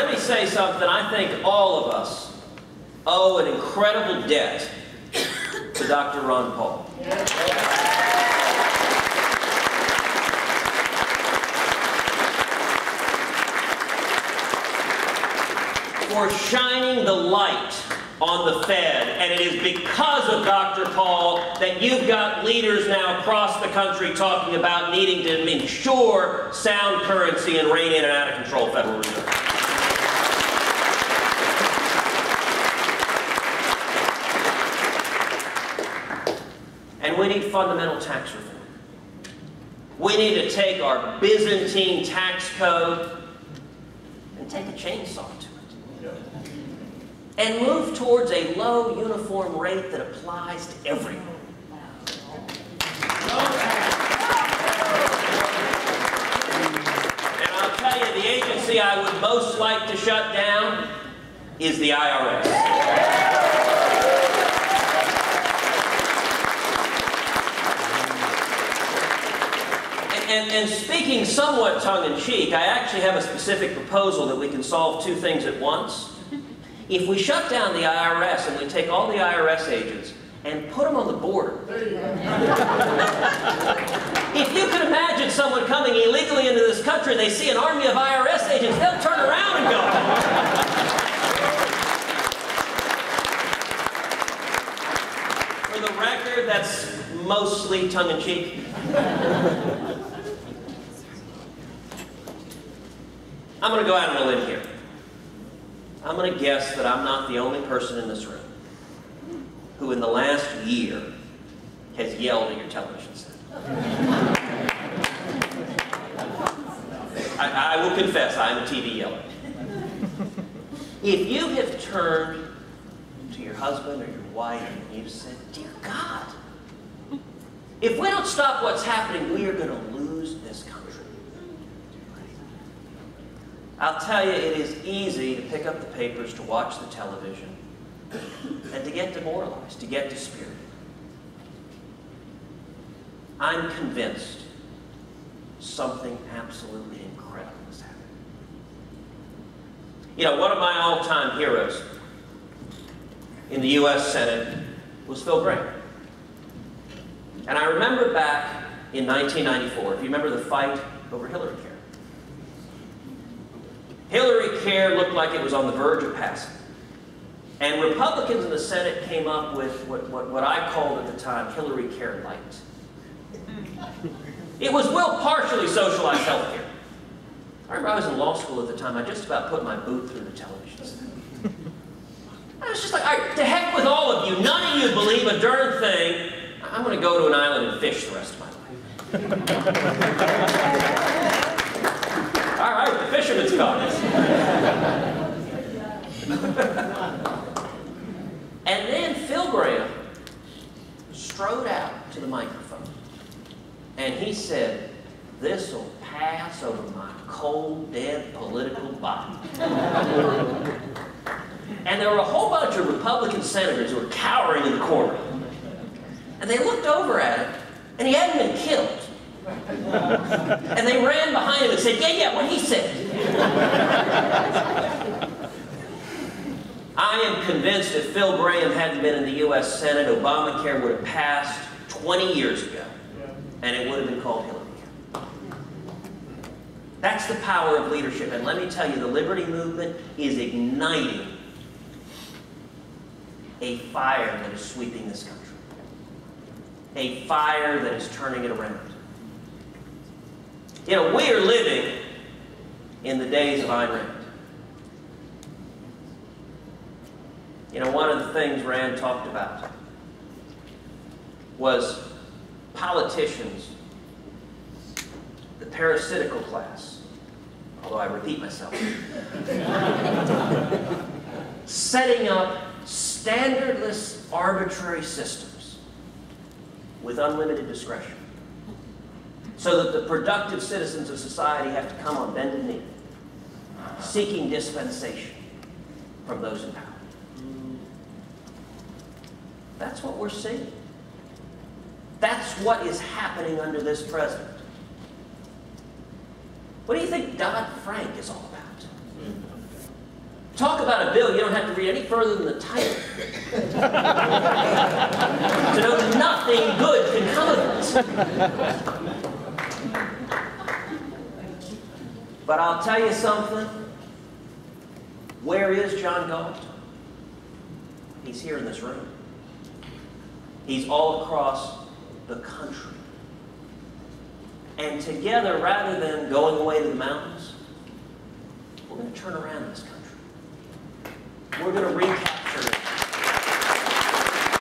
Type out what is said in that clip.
let me say something. I think all of us owe an incredible debt to Dr. Ron Paul. For shining the light on the Fed, and it is because of Dr. Paul that you've got leaders now across the country talking about needing to ensure sound currency and rein in an out-of-control Federal Reserve. And we need fundamental tax reform. We need to take our Byzantine tax code and take a chainsaw to it. And move towards a low uniform rate that applies to everyone. And I'll tell you, the agency I would most like to shut down is the IRS. And speaking somewhat tongue-in-cheek, I actually have a specific proposal that we can solve two things at once. If we shut down the IRS and we take all the IRS agents and put them on the border. If you could imagine someone coming illegally into this country, they see an army of IRS agents, they'll turn around and go. For the record, that's mostly tongue-in-cheek. I'm going to go out on a limb here. I'm going to guess that I'm not the only person in this room who in the last year has yelled at your television set. I will confess, I'm a TV yeller. If you have turned to your husband or your wife and you've said, "Dear God, if we don't stop what's happening, we are going to lose this country." I'll tell you, it is easy to pick up the papers, to watch the television, and to get demoralized, to get dispirited. I'm convinced something absolutely incredible is happening. You know, one of my all-time heroes in the U.S. Senate was Phil Gramm. And I remember back in 1994, if you remember the fight over Hillary Care. Hillary Care looked like it was on the verge of passing. And Republicans in the Senate came up with what I called at the time Hillary Care Light. It was partially socialized health care. I remember I was in law school at the time. I just about put my boot through the television set. I was just like, all right, to heck with all of you. None of you believe a darn thing. I'm going to go to an island and fish the rest of my life. All right, the fisherman's caught. And then Phil Gramm strode out to the microphone and he said, "This will pass over my cold, dead political body." And there were a whole bunch of Republican senators who were cowering in the corner. And they looked over at him, and he hadn't been killed. And they ran behind him and said, yeah, what he said. I am convinced if Phil Gramm hadn't been in the U.S. Senate, Obamacare would have passed 20 years ago, and it would have been called Hillary Care. That's the power of leadership, and let me tell you, the Liberty Movement is igniting a fire that is sweeping this country. A fire that is turning it around. You know, we are living in the days of Ayn Rand. You know, one of the things Rand talked about was politicians, the parasitical class, although I repeat myself, setting up standardless, arbitrary systems with unlimited discretion, so that the productive citizens of society have to come on bended knee, seeking dispensation from those in power. That's what we're seeing. That's what is happening under this president. What do you think Dodd-Frank is all about? Talk about a bill you don't have to read any further than the title to know that nothing good can come of it. But I'll tell you something. Where is John Galt? He's here in this room. He's all across the country. And together, rather than going away to the mountains, we're going to turn around this country. We're going to recap